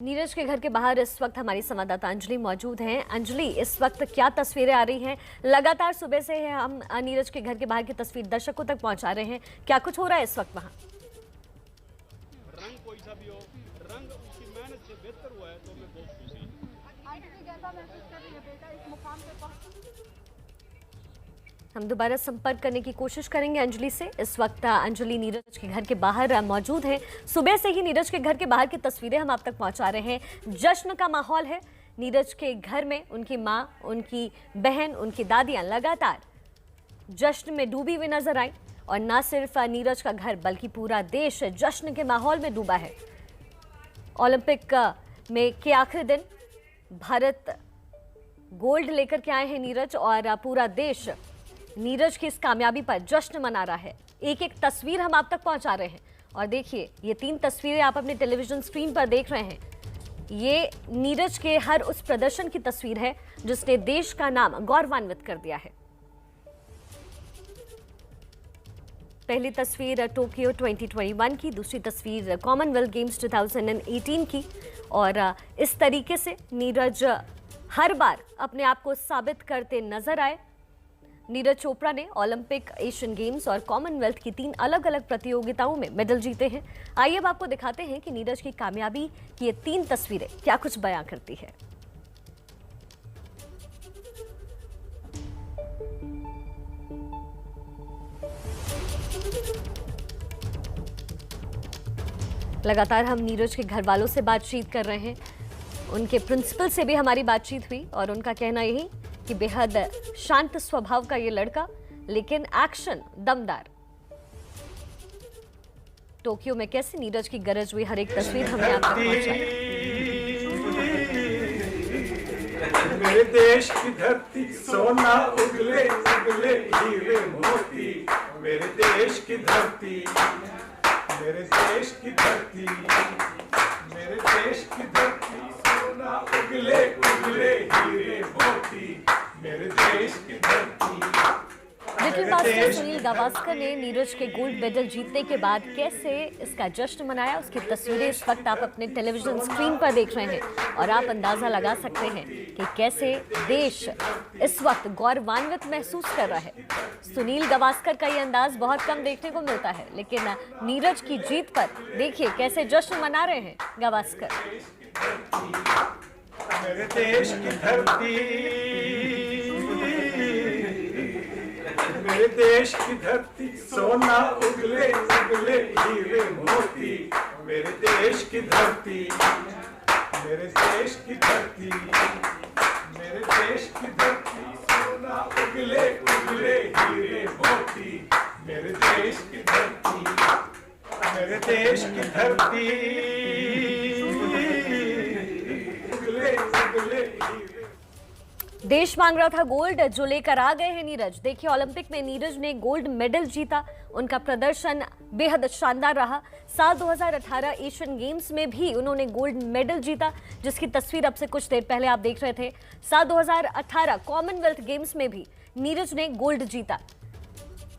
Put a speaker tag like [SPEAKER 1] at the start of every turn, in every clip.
[SPEAKER 1] नीरज के घर के बाहर इस वक्त हमारी संवाददाता अंजलि मौजूद हैं। अंजलि, इस वक्त क्या तस्वीरें आ रही हैं? लगातार सुबह से है हम नीरज के घर के बाहर की तस्वीर दर्शकों तक पहुंचा रहे हैं। क्या कुछ हो रहा है इस वक्त वहां?
[SPEAKER 2] रंग कोई सा भी हो, रंग उसकी मेहनत से बेहतर हुआ है तो मैं बहुत खुशी हूं।
[SPEAKER 3] कैसा महसूस कर रही है बेटा इस मुकाम पे पहुंच?
[SPEAKER 1] हम दोबारा संपर्क करने की कोशिश करेंगे अंजलि से। इस वक्त अंजलि नीरज के घर के बाहर मौजूद हैं। सुबह से ही नीरज के घर के बाहर की तस्वीरें हम आप तक पहुंचा रहे हैं। जश्न का माहौल है नीरज के घर में। उनकी मां, उनकी बहन, उनकी दादियां लगातार जश्न में डूबी हुई नजर आई। और न सिर्फ नीरज का घर बल्कि पूरा देश जश्न के माहौल में डूबा है। ओलंपिक में के आखिरी दिन भारत गोल्ड लेकर के आए हैं नीरज, और पूरा देश नीरज की इस कामयाबी पर जश्न मना रहा है। एक एक तस्वीर हम आप तक पहुंचा रहे हैं। और देखिए, ये 3 तस्वीरें आप अपने टेलीविजन स्क्रीन पर देख रहे हैं। ये नीरज के हर उस प्रदर्शन की तस्वीर है जिसने देश का नाम गौरवान्वित कर दिया है। पहली तस्वीर टोक्यो 2021 की, दूसरी तस्वीर कॉमनवेल्थ गेम्स 2018 की। और इस तरीके से नीरज हर बार अपने आप को साबित करते नजर आए। नीरज चोपड़ा ने ओलंपिक, एशियन गेम्स और कॉमनवेल्थ की 3 अलग अलग प्रतियोगिताओं में मेडल जीते हैं। आइए अब आपको दिखाते हैं कि नीरज की कामयाबी की ये 3 तस्वीरें क्या कुछ बयां करती है। लगातार हम नीरज के घर वालों से बातचीत कर रहे हैं। उनके प्रिंसिपल से भी हमारी बातचीत हुई और उनका कहना यही कि बेहद शांत स्वभाव का ये लड़का, लेकिन एक्शन दमदार। टोक्यो में कैसे नीरज की गरज हुई, हर एक तस्वीर हमें आप तक पहुंचाई।
[SPEAKER 4] मेरे देश की धरती सोना उगले उगले हीरे मोती। मेरे देश की धरती, मेरे देश की धरती, मेरे देश की धरती सोना उगले उगले हीरे मोती। मेरे देश की धरती।
[SPEAKER 1] लिटिल मास्टर सुनील गावस्कर ने नीरज के गोल्ड मेडल जीतने के बाद कैसे इसका जश्न मनाया, उसकी तस्वीरें इस वक्त आप अपने टेलीविजन स्क्रीन पर देख रहे हैं। और आप अंदाजा लगा सकते हैं कि कैसे देश इस वक्त गौरवान्वित महसूस कर रहा है। सुनील गावस्कर का ये अंदाज बहुत कम देखने को मिलता है, लेकिन नीरज की जीत पर देखिए कैसे जश्न मना रहे हैं गावस्कर।
[SPEAKER 4] मेरे देश की धरती, मेरे देश की धरती सोना उगले उगले हीरे मोती। मेरे देश की धरती, मेरे देश की धरती, मेरे देश की धरती सोना उगले उगले हीरे मोती। मेरे देश की धरती, मेरे देश की धरती उगले उगले हीरे।
[SPEAKER 1] देश मांग रहा था गोल्ड, जो लेकर आ गए हैं नीरज। देखिए, ओलंपिक में नीरज ने गोल्ड मेडल जीता। उनका प्रदर्शन बेहद शानदार रहा। साल 2018 एशियन गेम्स में भी उन्होंने गोल्ड मेडल जीता, जिसकी तस्वीर अब से कुछ देर पहले आप देख रहे थे। साल 2018 कॉमनवेल्थ गेम्स में भी नीरज ने गोल्ड जीता।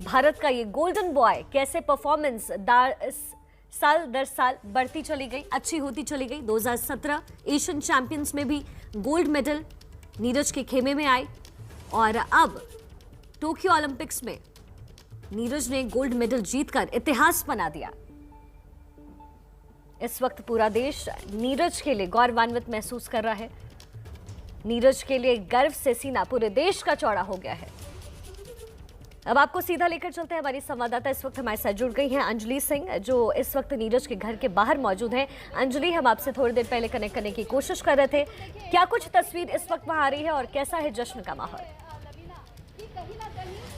[SPEAKER 1] भारत का ये गोल्डन बॉय कैसे परफॉर्मेंस साल दर साल बढ़ती चली गई, अच्छी होती चली गई। 2017 एशियन चैंपियंस में भी गोल्ड मेडल नीरज के खेमे में आए। और अब टोक्यो ओलंपिक्स में नीरज ने गोल्ड मेडल जीतकर इतिहास बना दिया। इस वक्त पूरा देश नीरज के लिए गौरवान्वित महसूस कर रहा है। नीरज के लिए गर्व से सीना पूरे देश का चौड़ा हो गया है। अब आपको सीधा लेकर चलते हैं। हमारी संवाददाता इस वक्त हमारे साथ जुड़ गई हैं अंजलि सिंह, जो इस वक्त नीरज के घर के बाहर मौजूद हैं। अंजलि, हम आपसे थोड़ी देर पहले कनेक्ट करने की कोशिश कर रहे थे। क्या कुछ तस्वीर इस वक्त वहां आ रही है और कैसा है जश्न का माहौल?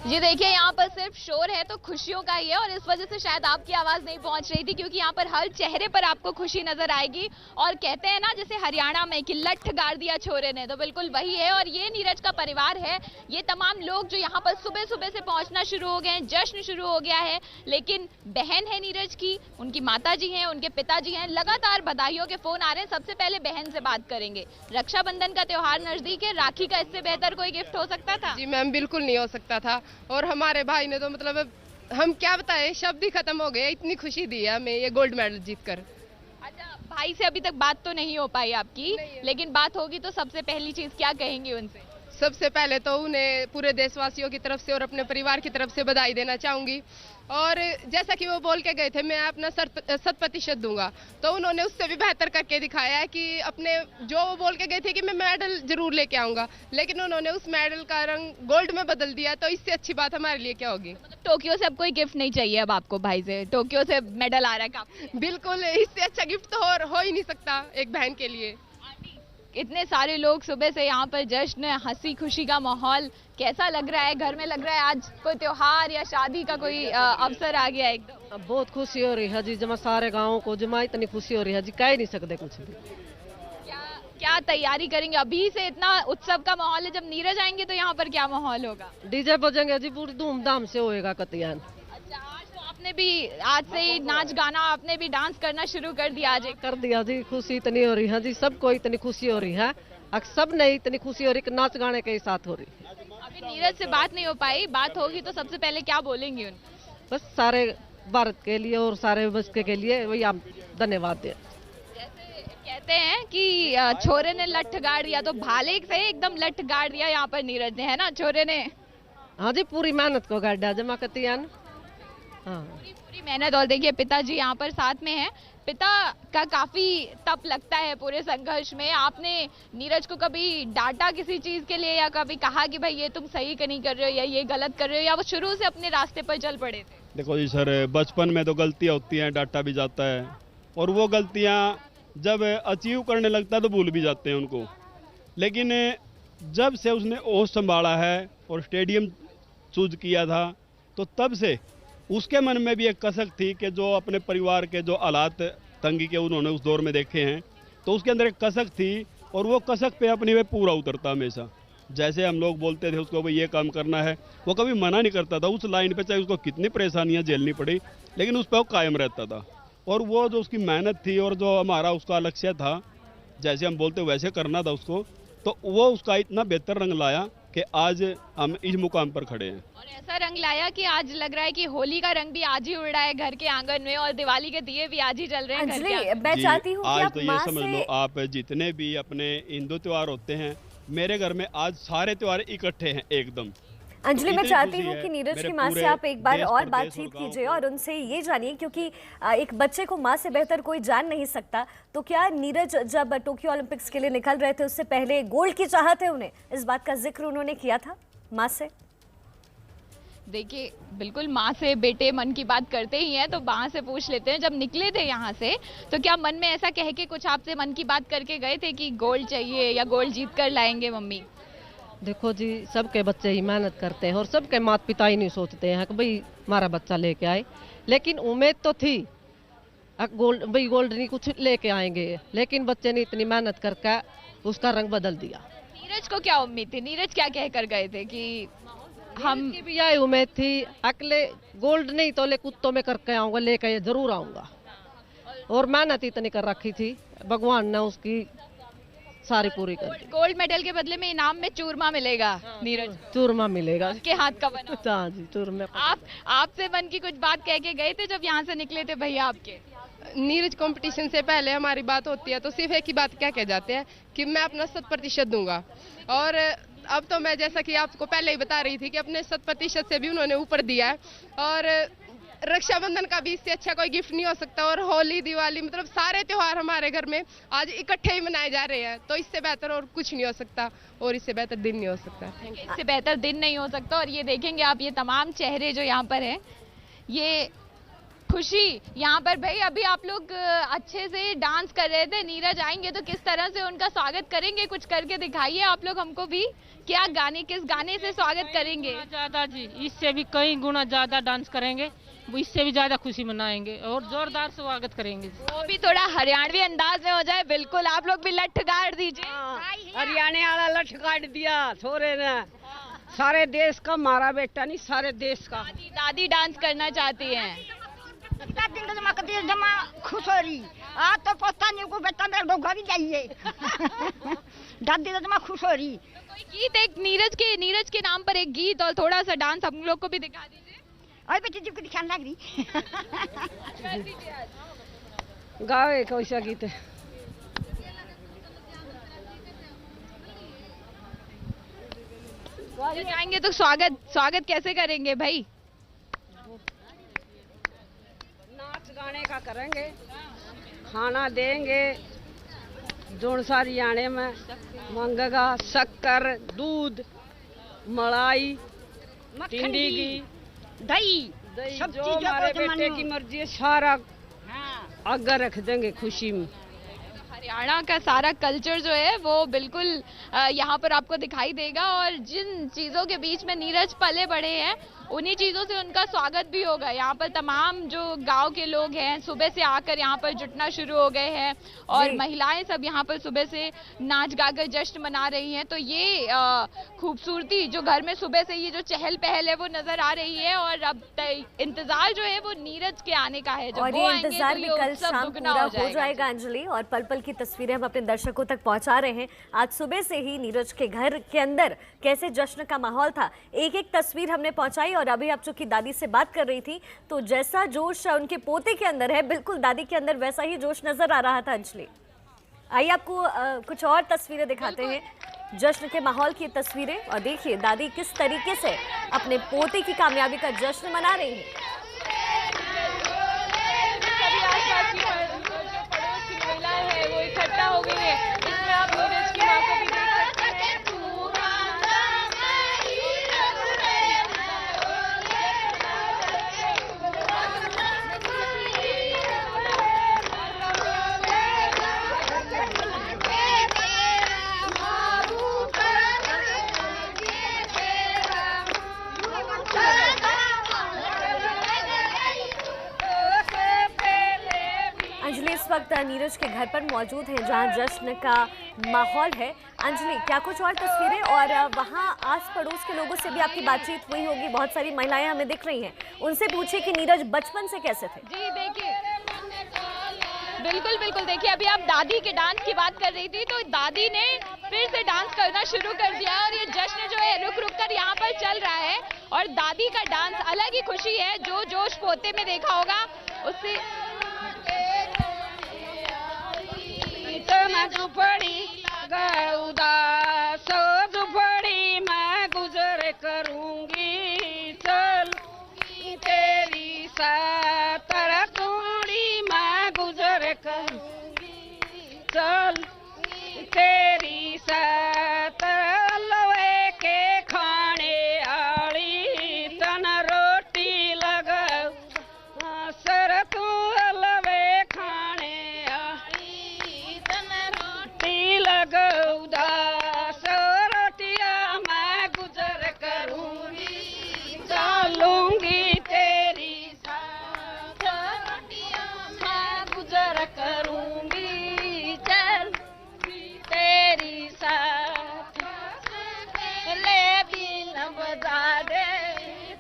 [SPEAKER 3] जी देखिए, यहाँ पर सिर्फ शोर है तो खुशियों का ही है, और इस वजह से शायद आपकी आवाज नहीं पहुंच रही थी, क्योंकि यहाँ पर हर चेहरे पर आपको खुशी नजर आएगी। और कहते हैं ना, जैसे हरियाणा में कि लठ गाड़ दिया छोरे ने, तो बिल्कुल वही है। और ये नीरज का परिवार है, ये तमाम लोग जो यहाँ पर सुबह सुबह से पहुंचना शुरू हो गए हैं, जश्न शुरू हो गया है। लेकिन बहन है नीरज की, उनकी माता जी हैं, उनके पिताजी हैं, लगातार बधाइयों के फोन आ रहे हैं। सबसे पहले बहन से बात करेंगे। रक्षाबंधन का त्योहार नजदीक है, राखी का इससे बेहतर कोई गिफ्ट हो सकता था?
[SPEAKER 5] जी मैम, बिल्कुल नहीं हो सकता था। और हमारे भाई ने तो मतलब हम क्या बताएं, शब्द ही खत्म हो गए, इतनी खुशी दी है हमें ये गोल्ड मेडल जीतकर।
[SPEAKER 3] अच्छा, भाई से अभी तक बात तो नहीं हो पाई आपकी, लेकिन बात होगी तो सबसे पहली चीज क्या कहेंगी उनसे?
[SPEAKER 5] सबसे पहले तो उन्हें पूरे देशवासियों की तरफ से और अपने परिवार की तरफ से बधाई देना चाहूंगी। और जैसा कि वो बोल के गए थे मैं अपना 100% दूंगा, तो उन्होंने उससे भी बेहतर करके दिखाया है कि अपने जो वो बोल के गए थे कि मैं मेडल जरूर लेके आऊंगा, लेकिन उन्होंने उस मेडल का रंग गोल्ड में बदल दिया। तो इससे अच्छी बात हमारे लिए क्या होगी?
[SPEAKER 3] टोक्यो से अब कोई गिफ्ट नहीं चाहिए अब आपको भाई से? टोक्यो से मेडल आ रहा है काफी।
[SPEAKER 5] बिल्कुल, इससे अच्छा गिफ्ट तो हो ही नहीं सकता एक बहन के लिए।
[SPEAKER 3] इतने सारे लोग सुबह से यहाँ पर जश्न, हंसी खुशी का माहौल कैसा लग रहा है? घर में लग रहा है आज कोई त्योहार या शादी का कोई अवसर आ गया एकदम?
[SPEAKER 6] अब बहुत खुशी हो रही है जी, जमा सारे गाँव को जमा इतनी खुशी हो रही है जी, कह ही नहीं सकते कुछ भी।
[SPEAKER 3] क्या तैयारी करेंगे? अभी से इतना उत्सव का माहौल है, जब नीरज आएंगे तो यहाँ पर क्या माहौल होगा?
[SPEAKER 6] डीजे बजेंगे जी, पूरी धूमधाम से होएगा कतियान।
[SPEAKER 3] अच्छा, आज तो आपने भी आज से ही नाच गाना, आपने भी डांस करना शुरू कर दिया आज?
[SPEAKER 6] कर दिया जी, खुशी इतनी हो रही है जी, सबको इतनी खुशी हो रही है, सब नहीं इतनी खुशी हो रही कि नाच गाने के साथ हो रही।
[SPEAKER 3] अभी नीरज से बात नहीं हो पाई, बात होगी तो सबसे पहले क्या बोलेंगे उन?
[SPEAKER 6] बस सारे भारत के लिए और सारे बच्चे के लिए वही आप धन्यवाद दें।
[SPEAKER 3] जैसे कहते हैं कि छोरे ने लठ गाड़ दिया, तो भाले से एकदम लठ गाड़ दिया यहाँ पर नीरज ने, है ना? छोरे ने
[SPEAKER 6] हाँ जी, पूरी मेहनत को गाड़ा जमा कतियान। हाँ,
[SPEAKER 3] पूरी मेहनत। और देखिए पिताजी यहाँ पर साथ में हैं। पिता का काफी तप लगता है पूरे संघर्ष में। आपने नीरज को कभी डांटा किसी चीज के लिए, या कभी कहा कि भाई ये तुम सही नहीं कर रहे हो या ये गलत कर रहे हो, या वो शुरू से अपने रास्ते पर चल पड़े थे?
[SPEAKER 2] देखो जी सर, बचपन में तो गलतियाँ होती हैं, डांटा भी जाता है, और वो गलतियाँ जब अचीव करने लगता है तो भूल भी जाते हैं उनको। लेकिन जब से उसने होश संभाला है और स्टेडियम चूज किया था, तो तब से उसके मन में भी एक कसक थी कि जो अपने परिवार के जो हालात तंगी के उन्होंने उस दौर में देखे हैं, तो उसके अंदर एक कसक थी, और वो कसक पे अपनी वे पूरा उतरता हमेशा। जैसे हम लोग बोलते थे उसको भाई ये काम करना है, वो कभी मना नहीं करता था उस लाइन पे, चाहे उसको कितनी परेशानियां झेलनी पड़ी, लेकिन उस पर वो कायम रहता था। और वो जो उसकी मेहनत थी और जो हमारा उसका लक्ष्य था, जैसे हम बोलते वैसे करना था उसको, तो वो उसका इतना बेहतर रंग लाया कि आज हम इस मुकाम पर खड़े हैं।
[SPEAKER 3] और ऐसा रंग लाया कि आज लग रहा है कि होली का रंग भी आज ही उड़ रहा है घर के आंगन में, और दिवाली के दिए भी आज ही जल रहे हैं घर के आंगन।
[SPEAKER 1] मैं चाहती हूँ कि
[SPEAKER 2] आज
[SPEAKER 1] आप
[SPEAKER 2] तो ये
[SPEAKER 1] माँ
[SPEAKER 2] समझ
[SPEAKER 1] से
[SPEAKER 2] लो, आप जितने भी अपने हिंदू त्योहार होते हैं, मेरे घर में आज सारे त्योहार इकट्ठे हैं एकदम।
[SPEAKER 1] अंजलि, मैं
[SPEAKER 2] इतनी
[SPEAKER 1] चाहती
[SPEAKER 2] खुशी
[SPEAKER 1] हूँ
[SPEAKER 2] है
[SPEAKER 1] कि नीरज
[SPEAKER 2] मेरे
[SPEAKER 1] की माँ से
[SPEAKER 2] पूरे
[SPEAKER 1] आप एक बार
[SPEAKER 2] देश,
[SPEAKER 1] और
[SPEAKER 2] प्रदेश
[SPEAKER 1] बातचीत
[SPEAKER 2] और गाँव
[SPEAKER 1] कीजिए
[SPEAKER 2] को।
[SPEAKER 1] और उनसे ये जानिए, क्योंकि एक बच्चे को माँ से बेहतर कोई जान नहीं सकता। तो क्या नीरज जब टोक्यो ओलंपिक्स के लिए निकल रहे थे, उससे पहले गोल्ड की चाहत है उन्हें, इस बात का जिक्र उन्होंने किया था माँ से?
[SPEAKER 3] देखिए, बिल्कुल माँ से बेटे मन की बात करते ही हैं, तो माँ से पूछ लेते हैं, जब निकले थे यहाँ से तो क्या मन में ऐसा कह के कुछ आपसे मन की बात करके गए थे कि गोल्ड चाहिए या गोल्ड जीत कर लाएंगे मम्मी?
[SPEAKER 6] देखो जी, सबके बच्चे ही मेहनत करते हैं और सबके माता पिता ही नहीं सोचते हैं कि भाई हमारा बच्चा लेके आए, लेकिन उम्मीद तो थी गोल्ड, भाई गोल्ड नहीं कुछ लेके आएंगे, लेकिन बच्चे ने इतनी मेहनत करके उसका रंग बदल दिया।
[SPEAKER 3] नीरज को क्या उम्मीद थी? नीरज क्या कह कर गए थे कि हम
[SPEAKER 6] की भी यही उम्मीद थी, अकेले गोल्ड नहीं तो ले कुत्तों में करके आऊंगा, लेके जरूर आऊंगा, और मेहनत इतनी कर रखी थी, भगवान ने उसकी सारी पूरी कर दी।
[SPEAKER 3] गोल्ड मेडल के बदले में इनाम में चूरमा मिलेगा नीरज को,
[SPEAKER 6] चूरमा मिलेगा
[SPEAKER 3] उसके हाथ का बना।
[SPEAKER 6] हाँ जी, चूरमा।
[SPEAKER 3] आपसे मन की कुछ बात कह के गए थे जब यहाँ से निकले थे भैया आपके?
[SPEAKER 5] नीरज कंपटीशन से पहले हमारी बात होती है तो सिर्फ एक ही बात क्या कह जाते हैं कि मैं अपना 100% दूंगा, और अब तो मैं जैसा कि आपको पहले ही बता रही थी कि अपने 100% से भी उन्होंने ऊपर दिया है। और रक्षाबंधन का भी इससे अच्छा कोई गिफ्ट नहीं हो सकता, और होली दिवाली मतलब सारे त्योहार हमारे घर में आज इकट्ठे ही मनाए जा रहे हैं, तो इससे बेहतर और कुछ नहीं हो सकता, और इससे बेहतर दिन नहीं हो सकता।
[SPEAKER 3] इससे बेहतर दिन नहीं हो सकता। और ये देखेंगे आप, ये तमाम चेहरे जो यहाँ पर हैं, ये खुशी यहाँ पर। भाई अभी आप लोग अच्छे से डांस कर रहे थे, नीरज आएंगे तो किस तरह से उनका स्वागत करेंगे, कुछ करके दिखाइए आप लोग हमको भी। क्या गाने, किस गाने से स्वागत करेंगे?
[SPEAKER 7] ज्यादा जी, इससे भी कई गुना ज्यादा डांस करेंगे, इससे भी ज्यादा खुशी मनाएंगे और जोरदार स्वागत करेंगे।
[SPEAKER 3] वो भी थोड़ा हरियाणवी अंदाज में हो जाए। बिल्कुल, आप लोग भी लठ गाड़ दीजिए।
[SPEAKER 8] हरियाणा वाला लठ काट दिया छोरे ने, सारे देश का, मारा बेटा नहीं सारे देश का।
[SPEAKER 3] दादी डांस करना चाहती हैं।
[SPEAKER 8] जमा खुश हो रही, आज तो पता नहीं को बेटा मेरे डोगा भी जाइए। दादी तो जमा खुश हो रही।
[SPEAKER 3] कोई गीत, एक नीरज के नाम पर एक गीत और थोड़ा सा डांस हम लोग को भी दिखा दीजिए।
[SPEAKER 8] अरे बेटी जी को दिखाने लग रही।
[SPEAKER 6] गावे कैसा गीत है।
[SPEAKER 3] जाएंगे तो स्वागत कैसे करेंगे भाई?
[SPEAKER 6] नाच गाने का करेंगे, खाना देंगे, जोन सारी आने में मंगेगा, शक्कर, दूध, मलाई, टिंडी की,
[SPEAKER 8] दही सब
[SPEAKER 6] जो
[SPEAKER 8] चीज़ों
[SPEAKER 6] हमारे
[SPEAKER 8] को
[SPEAKER 6] बेटे
[SPEAKER 8] जमाने
[SPEAKER 6] की
[SPEAKER 8] में।
[SPEAKER 6] मर्जी है सारा
[SPEAKER 8] हाँ।
[SPEAKER 6] आगे रख देंगे खुशी में।
[SPEAKER 3] हरियाणा का सारा कल्चर जो है वो बिल्कुल यहाँ पर आपको दिखाई देगा और जिन चीज़ों के बीच में नीरज पले बड़े हैं उन्हीं चीज़ों से उनका स्वागत भी होगा। यहाँ पर तमाम जो गांव के लोग हैं सुबह से आकर यहाँ पर जुटना शुरू हो गए हैं और महिलाएं सब यहाँ पर सुबह से नाच गाकर जश्न मना रही हैं। तो ये खूबसूरती जो घर में सुबह से ये जो चहल पहल है वो नजर आ रही है और अब इंतजार जो है वो नीरज के आने का है। जब
[SPEAKER 1] और
[SPEAKER 3] वो
[SPEAKER 1] ये
[SPEAKER 3] आएंगे
[SPEAKER 1] इंतजार
[SPEAKER 3] तो
[SPEAKER 1] भी
[SPEAKER 3] ये
[SPEAKER 1] कल
[SPEAKER 3] उत्सव
[SPEAKER 1] शाम
[SPEAKER 3] दुगना
[SPEAKER 1] पूरा हो जाएगा अंजलि, और पल पल की तस्वीरें हम अपने दर्शकों तक पहुंचा रहे हैं। आज सुबह से ही नीरज के घर के अंदर कैसे जश्न का माहौल था, एक एक तस्वीर हमने पहुंचाई। और अभी आप चूंकि दादी से बात कर रही थी तो जैसा जोश उनके पोते के अंदर है बिल्कुल दादी के अंदर वैसा ही जोश नजर आ रहा था अंजलि। आइए आपको कुछ और तस्वीरें दिखाते हैं, जश्न के माहौल की तस्वीरें, और देखिए दादी किस तरीके से अपने पोते की कामयाबी का जश्न मना रही है।
[SPEAKER 3] सभी आसपास की जो पड़ोस की महिलाएं हैं वो इकट्ठा हो गई है। इसमें आप नीरज की मां को भी देख सकते हैं।
[SPEAKER 1] अंजलि इस वक्त नीरज के घर पर मौजूद हैं जहां जश्न का माहौल है। अंजलि, क्या कुछ और तस्वीरें और वहां आस पड़ोस के लोगों से भी आपकी बातचीत हुई होगी, बहुत सारी महिलाएं हमें दिख रही हैं, उनसे पूछे कि नीरज बचपन से कैसे थे।
[SPEAKER 3] जी देखिए, बिल्कुल देखिए, अभी आप दादी के डांस की बात कर रही थी तो दादी ने फिर से डांस करना शुरू कर दिया और ये जश्न जो है रुक रुक कर यहाँ पर चल रहा है और दादी का डांस अलग ही खुशी है। जो जोश पोते में देखा होगा उससे
[SPEAKER 6] झुपड़ी मैं गुजर करूंगी, चल तेरी सातर तोड़ी मैं गुजर करूंगी, चल तेरी सातर लवे के खाने आली तन रोटी लगा सर तू लवे खाने आली तन रोटी लगा उदास रोटिया मैं गुजर करूंगी, चलूंगी तेरी साथ रोटिया मैं गुजर करूंगी, चल तेरी साथ ले बिन बजा दे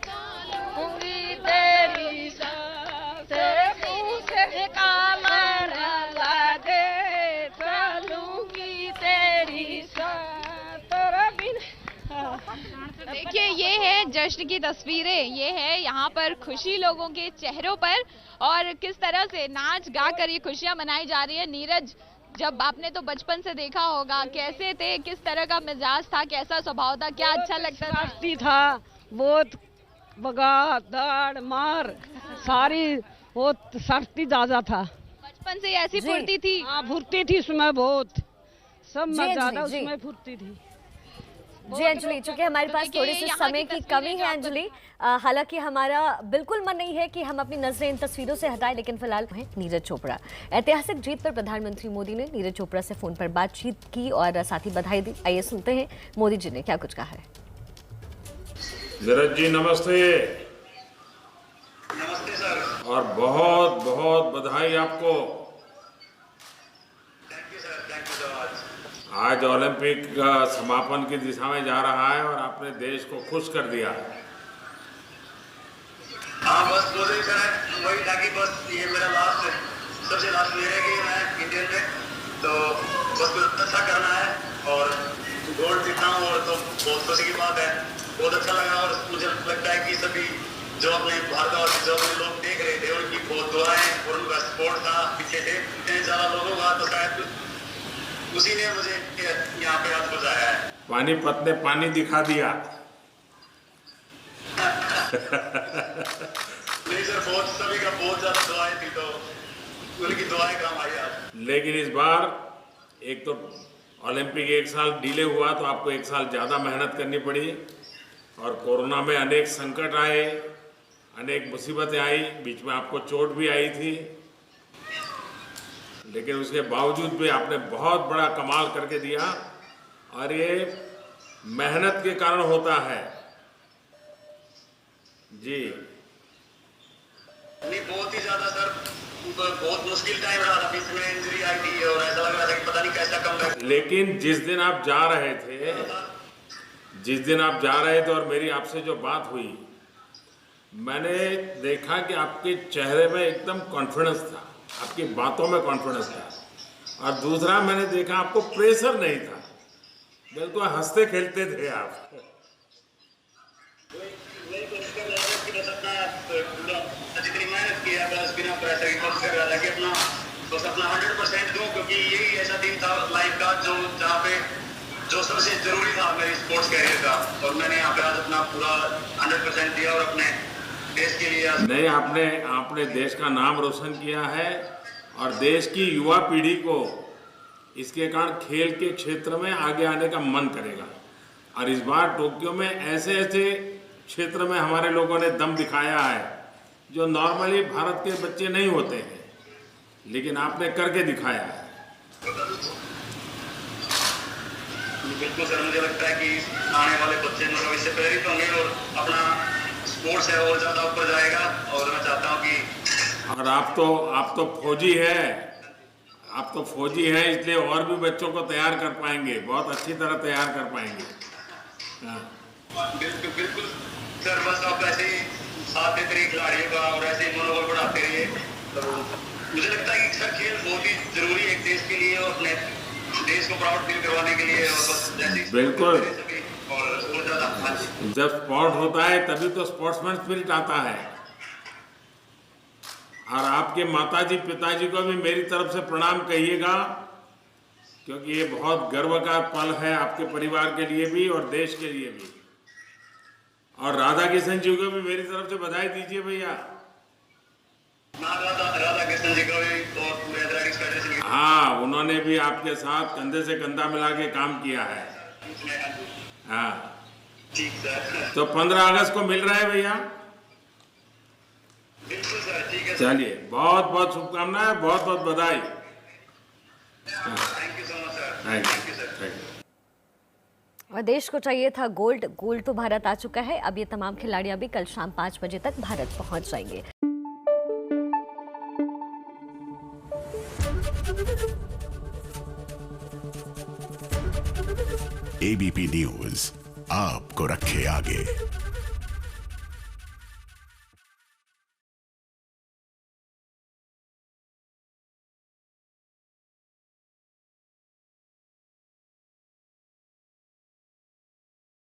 [SPEAKER 6] चलूंगी तेरी साथ पूछे कामर ला दे चलूंगी तेरी साथ बिन।
[SPEAKER 3] देखिए ये है जश्न की तस्वीरें, ये है यहाँ पर खुशी लोगों के चेहरों पर और किस तरह से नाच गा कर ये खुशियां मनाई जा रही है। नीरज, जब आपने तो बचपन से देखा होगा, कैसे थे, किस तरह का मिजाज था, कैसा स्वभाव था, क्या अच्छा लगता था?
[SPEAKER 6] शरारती था बहुत, बगा दाड़ मार सारी बहुत शरारती दादा था।
[SPEAKER 3] बचपन से ऐसी फुर्ती थी?
[SPEAKER 6] हाँ फुर्ती थी उसमें बहुत, सब
[SPEAKER 1] जी,
[SPEAKER 6] में ज्यादा
[SPEAKER 1] जी, जी।
[SPEAKER 6] उसमें फुर्ती थी।
[SPEAKER 1] जी अंजलि, चूंकि हमारे पास थोड़ी सी समय की कमी है अंजलि, हालांकि हमारा बिल्कुल मन नहीं है कि हम अपनी नजरें इन तस्वीरों से हटाएं, लेकिन फिलहाल है नीरज चोपड़ा। ऐतिहासिक जीत पर प्रधानमंत्री मोदी ने नीरज चोपड़ा से फोन पर बातचीत की और साथ ही बधाई दी। आइए सुनते हैं मोदी जी ने क्या कुछ कहा है।
[SPEAKER 9] नीरज जी नमस्ते।
[SPEAKER 10] नमस्ते सर।
[SPEAKER 9] और बहुत बहुत बधाई आपको।
[SPEAKER 10] Thank you sir, thank you so much.
[SPEAKER 9] आज ओलंपिक का समापन की दिशा में जा रहा है और आपने देश को खुश कर दिया।
[SPEAKER 10] हाँ बस क्लोजिंग सर, वही था कि बस ये मेरा सबसे लास्ट ईयर है कि मैं इंडियन में, तो बस कुछ अच्छा करना है और गोल्ड जीतना हूँ और तो बहुत खुशी की बात है। बहुत अच्छा लगा और मुझे लगता है कि सभी जो अपने भारत जो अपने लोग देख रहे थे उनकी बहुत दुआएं और उनका सपोर्ट था पीछे थे इतने ज्यादा लोगों का, तो शायद उसी ने मुझे यहाँ पे हाथ बचाया है।
[SPEAKER 9] पानीपत ने पानी दिखा दिया।
[SPEAKER 10] नहीं सर, बहुत सभी का बहुत ज्यादा दुआएं थी, तो उनकी दुआएं काम आई आज।
[SPEAKER 9] लेकिन इस बार एक तो ओलंपिक एक साल डिले हुआ तो आपको एक साल ज़्यादा मेहनत करनी पड़ी, और कोरोना में अनेक संकट आए, अनेक मुसीबतें आई, बीच में आपको चोट भी आई थी, लेकिन उसके बावजूद भी आपने बहुत बड़ा कमाल करके दिया, और ये मेहनत के कारण होता है जी।
[SPEAKER 10] नहीं, बहुत ही ज्यादा सर, बहुत मुश्किल टाइम रहा था, बीच में इंजरी आई थी और ऐसा लग रहा था कि पता नहीं कैसा कम।
[SPEAKER 9] लेकिन जिस दिन आप जा रहे थे और मेरी आपसे जो बात हुई, मैंने देखा कि आपके चेहरे में एकदम कॉन्फिडेंस था, आपकी बातों में कॉन्फिडेंस था, और दूसरा मैंने देखा आपको प्रेशर नहीं था, बिल्कुल हंसते खेलते थे आप।
[SPEAKER 10] जितनी मेहनत की है बस बिना प्रेशर की कोशिश कर रहा था कि अपना 100% दूं, क्योंकि यही ऐसा दिन था लाइफ का जहाँ पे जो सबसे जरूरी था मेरी स्पोर्ट्स कैरियर का, और मैंने यहाँ पे आज अपना पूरा 100% दिया और अपने देश के लिए।
[SPEAKER 9] नहीं, आपने देश का नाम रोशन किया है, और देश की युवा पीढ़ी को इसके कारण खेल के क्षेत्र में आगे आने का मन करेगा, और इस बार टोक्यो में ऐसे ऐसे क्षेत्र में हमारे लोगों ने दम दिखाया है जो नॉर्मली भारत के बच्चे नहीं होते हैं, लेकिन आपने करके दिखाया है।
[SPEAKER 10] बिल्कुल सर, मुझे लगता है कि आने वाले बच्चे मतलब इससे प्रेरित होंगे और अपना स्पोर्ट्स है और ज़्यादा ऊपर जाएगा, और मैं चाहता हूँ कि।
[SPEAKER 9] और आप तो फौजी है, इसलिए और भी बच्चों को तैयार कर पाएंगे, बहुत अच्छी तरह तैयार कर पाएंगे। हाँ।
[SPEAKER 10] बिल्कुल सर, बस आप ऐसे ही साथ देते रहिए खिलाड़ियों का और ऐसे ही मनोबल बढ़ाते रहिए। तो मुझे लगता है कि सर खेल बहुत ही जरूरी है एक देश के लिए और अपने देश को प्राउड फील करवाने के लिए, और बस जैसे
[SPEAKER 9] बिल्कुल,
[SPEAKER 10] और ज़्यादा
[SPEAKER 9] जब स्पोर्ट होता है तभी तो स्पोर्ट्समैन स्पिरिट आता है। और आपके माताजी पिताजी को भी मेरी तरफ से प्रणाम कहिएगा, क्योंकि ये बहुत गर्व का पल है आपके परिवार के लिए भी और देश के लिए भी। और राधा किशन जी को भी मेरी तरफ से बधाई दीजिए भैया।
[SPEAKER 10] राधा किशन जी को भी और पूरे एथलेटिक्स फेडरेशन।
[SPEAKER 9] हाँ, उन्होंने भी आपके साथ कंधे से कंधा मिला के काम किया है। हाँ
[SPEAKER 10] ठीक सर।
[SPEAKER 9] तो 15 अगस्त को मिल रहा है भैया।
[SPEAKER 10] बिल्कुल सर, ठीक है।
[SPEAKER 9] चलिए, बहुत बहुत शुभकामनाएं, बहुत बहुत बधाई।
[SPEAKER 10] Thank you so much sir.
[SPEAKER 9] Thank you sir, thank you.
[SPEAKER 1] और देश को चाहिए था गोल्ड तो भारत आ चुका है। अब ये तमाम खिलाड़ी अभी कल शाम 5 बजे तक भारत पहुंच जाएंगे।
[SPEAKER 11] एबीपी न्यूज आपको रखे आगे।